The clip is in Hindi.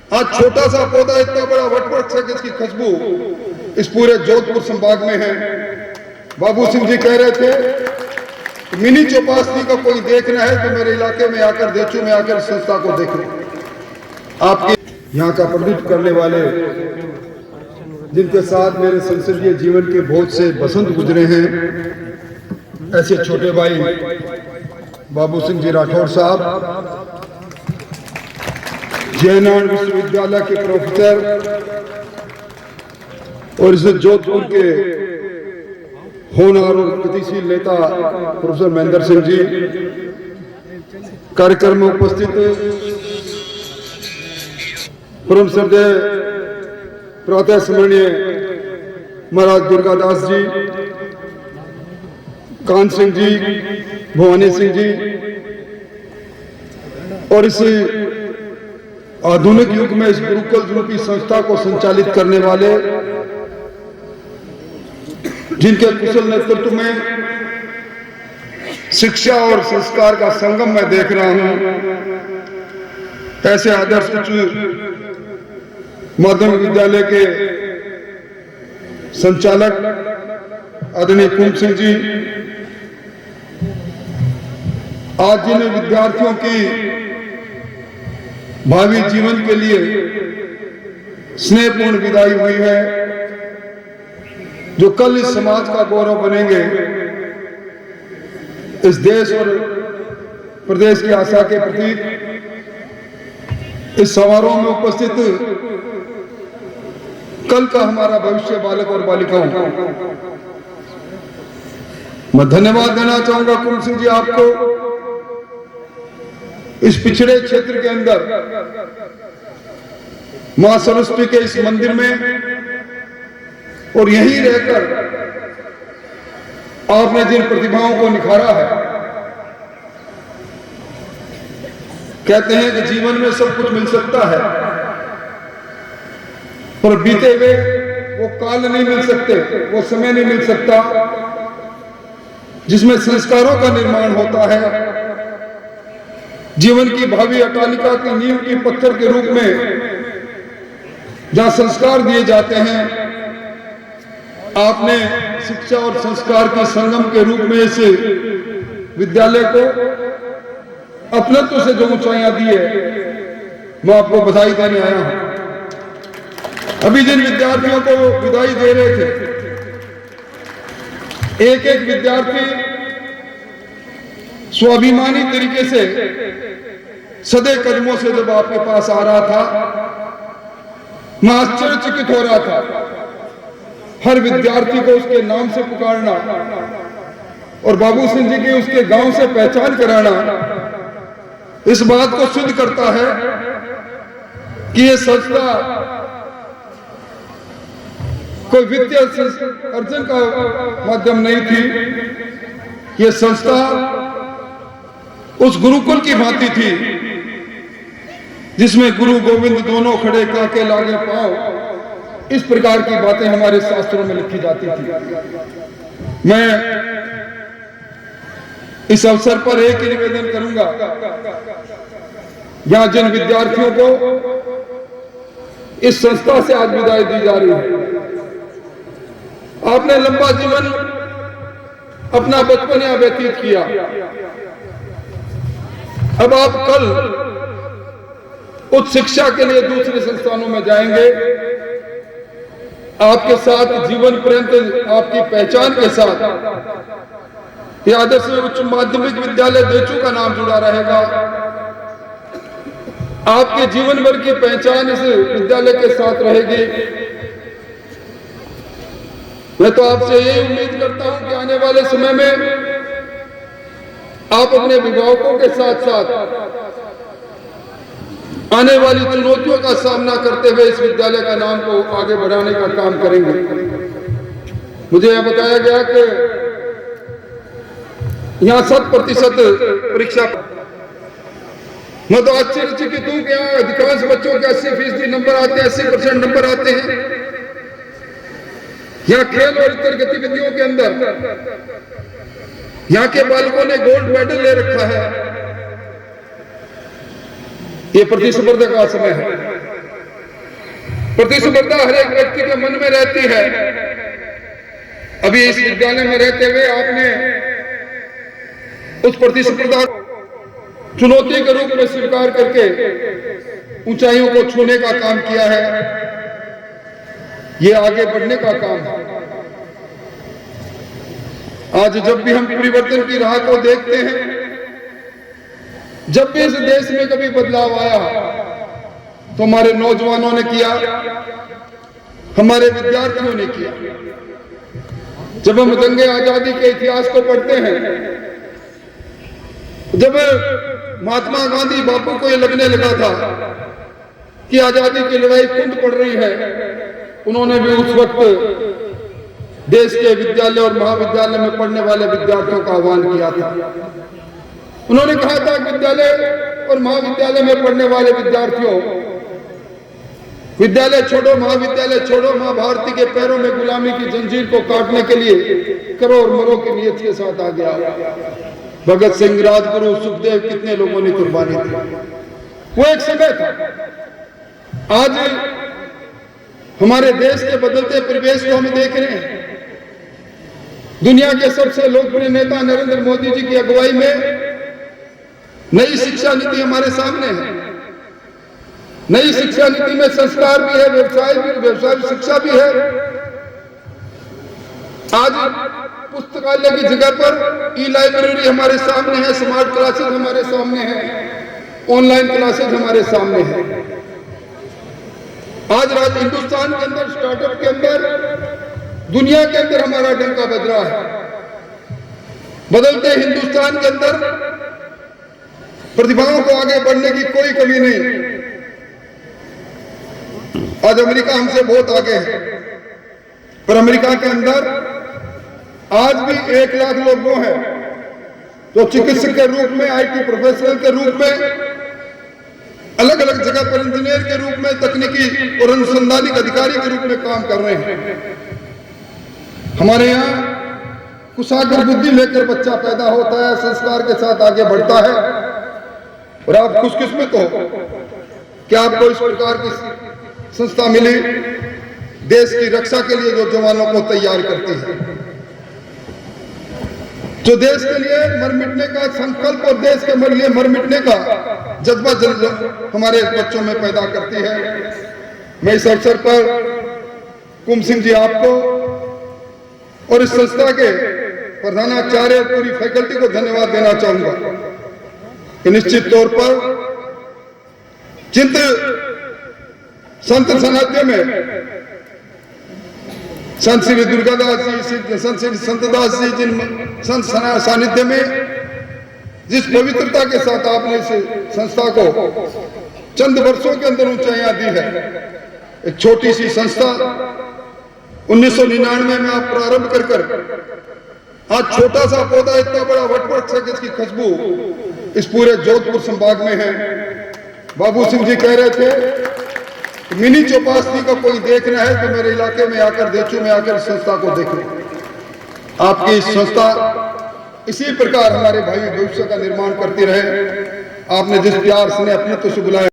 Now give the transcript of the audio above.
आज छोटा सा पौधा इतना बड़ा वटवृक्ष है जिसकी खुशबू इस पूरे जोधपुर संभाग में है। बाबू सिंह जी कह रहे थे मिनी चौपासी का कोई देखना है तो मेरे इलाके में आकर देचू में आकर संस्था को देखें। आपके यहाँ का प्रतिनिधित्व करने वाले जिनके साथ मेरे संसदीय जीवन के बहुत से बसंत गुजरे हैं, ऐसे छोटे भाई बाबू सिंह जी राठौर साहब, जयनारायण विश्वविद्यालय के प्रोफेसर और इस जोधपुर के होनहार और गतिशील नेता प्रोफेसर महेंद्र सिंह जी, कार्यक्रम में उपस्थित परम श्रद्धेय प्रातः स्मरणीय महाराज दुर्गादास जी, कान सिंह जी, भवानी सिंह जी, और इस आधुनिक युग में इस गुरुकुल रूपी संस्था को संचालित करने वाले, जिनके कुशल नेतृत्व में शिक्षा और संस्कार का संगम मैं देख रहा हूं, ऐसे आदर्श उच्च माध्यमिक विद्यालय के संचालक आदरणीय कुंभ सिंह जी, आज जिन विद्यार्थियों की भावी जीवन के लिए स्नेहपूर्ण विदाई हुई है, जो कल इस समाज का गौरव बनेंगे, इस देश और प्रदेश की आशा के प्रतीक, इस समारोह में उपस्थित कल का हमारा भविष्य बालक और बालिकाओं को मैं धन्यवाद देना चाहूंगा। कुंभ सिंह जी, आपको इस पिछड़े क्षेत्र के अंदर मां सरस्वती के इस मंदिर में और यहीं रहकर आपने जिन प्रतिभाओं को निखारा है, कहते हैं कि जीवन में सब कुछ मिल सकता है पर बीते हुए वो काल नहीं मिल सकते, वो समय नहीं मिल सकता जिसमें संस्कारों का निर्माण होता है। जीवन की भावी अटालिका की नींव की पत्थर के रूप में जहां संस्कार दिए जाते हैं, आपने शिक्षा और संस्कार के संगम के रूप में इस विद्यालय को अपनत्व से जो ऊंचाइयां दी है, मैं आपको बधाई देने आया हूं। अभी जिन विद्यार्थियों को विदाई दे रहे थे, एक एक विद्यार्थी स्वाभिमानी तरीके से सदे कदमों से जब आपके पास आ रहा था, मैं आश्चर्यचकित हो रहा था। हर विद्यार्थी को उसके नाम से पुकारना और बाबू सिंह जी की उसके गांव से पहचान कराना इस बात को सिद्ध करता है कि ये संस्था कोई वित्तीय अर्जन का माध्यम नहीं थी। ये संस्था उस गुरुकुल की भांति थी जिसमें गुरु गोविंद दोनों खड़े काके लागे पांव, इस प्रकार की बातें हमारे शास्त्रों में लिखी जाती थी। मैं इस अवसर पर एक ही निवेदन करूंगा, यहां जिन विद्यार्थियों को इस संस्था से आज विदाई दी जा रही है, आपने लंबा जीवन अपना बचपन यहां व्यतीत किया, अब आप कल उच्च शिक्षा के लिए दूसरे संस्थानों में जाएंगे। आपके साथ जीवन पर्यंत आपकी पहचान के साथ यह आदर्श उच्च माध्यमिक विद्यालय देचू का नाम जुड़ा रहेगा। आपके जीवन भर की पहचान इस विद्यालय के साथ रहेगी। मैं तो आपसे यही उम्मीद करता हूं कि आने वाले समय में आप अपने अभिभावकों के साथ साथ आने वाली चुनौतियों का सामना करते हुए इस विद्यालय का नाम को आगे बढ़ाने का काम करेंगे। मुझे यह बताया गया कि यहां 100% परीक्षा, मैं तो आश्चर्यचकित हूं कि यहाँ अधिकांश बच्चों के 80% नंबर आते हैं, 80% नंबर आते हैं। यहाँ खेल और इतर गतिविधियों के अंदर यहाँ के बालकों ने गोल्ड मेडल ले रखा है। ये प्रतिस्पर्धा का समय है। प्रतिस्पर्धा हर एक व्यक्ति के मन में रहती है। अभी इस विद्यालय में रहते हुए आपने उस प्रतिस्पर्धा चुनौती के रूप में स्वीकार करके ऊंचाइयों को छूने का काम किया है। ये आगे बढ़ने का काम है। आज जब भी हम परिवर्तन की राह को देखते हैं, जब भी इस देश में कभी बदलाव आया तो हमारे नौजवानों ने किया, हमारे विद्यार्थियों ने किया। जब हम दंगे आजादी के इतिहास को पढ़ते हैं, जब महात्मा गांधी बापू को ये लगने लगा था कि आजादी की लड़ाई कुंद पड़ रही है, उन्होंने भी उस वक्त देश के विद्यालय और महाविद्यालय में पढ़ने वाले विद्यार्थियों का आह्वान किया था। उन्होंने कहा था कि विद्यालय और महाविद्यालय में पढ़ने वाले विद्यार्थियों, विद्यालय छोड़ो, महाविद्यालय छोड़ो, मां भारती के पैरों में गुलामी की जंजीर को काटने के लिए करो और मरो की नियत के साथ आगे आओ। भगत सिंह, राजगुरु, सुखदेव, कितने लोगों ने कुर्बानी दी। वो एक समय था। आज हमारे देश के बदलते परिवेश को हम देख रहे हैं। दुनिया के सबसे लोकप्रिय नेता नरेंद्र मोदी जी की अगुवाई में नई शिक्षा नीति हमारे सामने है। नई शिक्षा नीति में संस्कार भी है, व्यवसाय शिक्षा भी है। आज पुस्तकालय की जगह पर ई लाइब्रेरी हमारे सामने है, स्मार्ट क्लासेस हमारे सामने है, ऑनलाइन क्लासेस हमारे सामने है। आज हिंदुस्तान के अंदर, स्टार्टअप के अंदर, दुनिया के अंदर हमारा डंका बज रहा है। बदलते हिंदुस्तान के अंदर प्रतिभाओं को आगे बढ़ने की कोई कमी नहीं। आज अमेरिका हमसे बहुत आगे है, पर अमेरिका के अंदर आज भी 1 लाख लोग वो हैं जो चिकित्सक के रूप में, आईटी प्रोफेशनल के रूप में, अलग अलग जगह पर इंजीनियर के रूप में, तकनीकी और अनुसंधानिक अधिकारी के रूप में काम कर रहे हैं। हमारे यहाँ कुशाग्र बुद्धि लेकर बच्चा पैदा होता है, संस्कार के साथ आगे बढ़ता है। और आप खुशकिस्मत हो कि आपको इस प्रकार की संस्था मिली, देश की रक्षा के लिए जो जवानों को तैयार करती है, जो देश के लिए मर मिटने का संकल्प और देश के लिए मर मिटने का जज्बा हमारे बच्चों में पैदा करती है। मैं इस अवसर पर कुम सिंह जी आपको और इस संस्था के प्रधानाचार्य और पूरी फैकल्टी को धन्यवाद देना चाहूंगा कि निश्चित तौर पर चिंत संत सानिध्य में, संत श्री दुर्गादास जी, संत श्री संतदास जी, जिन संत सानिध्य में जिस पवित्रता के साथ आपने इस संस्था को चंद वर्षों के अंदर ऊंचाइयां दी है। एक छोटी सी संस्था 1999 में आप प्रारंभ कर आज छोटा सा पौधा इतना बड़ा वटवृक्ष है जिसकी खुशबू इस पूरे जोधपुर संभाग में है। बाबू सिंह जी कह रहे थे मिनी चौपासी का कोई देखना है तो मेरे इलाके में आकर, देचू में आकर संस्था को देखें। आपकी संस्था इसी प्रकार हमारे भाई भविष्य का निर्माण करती रहे। आपने जिस प्यार से अपने तो से बुलाया।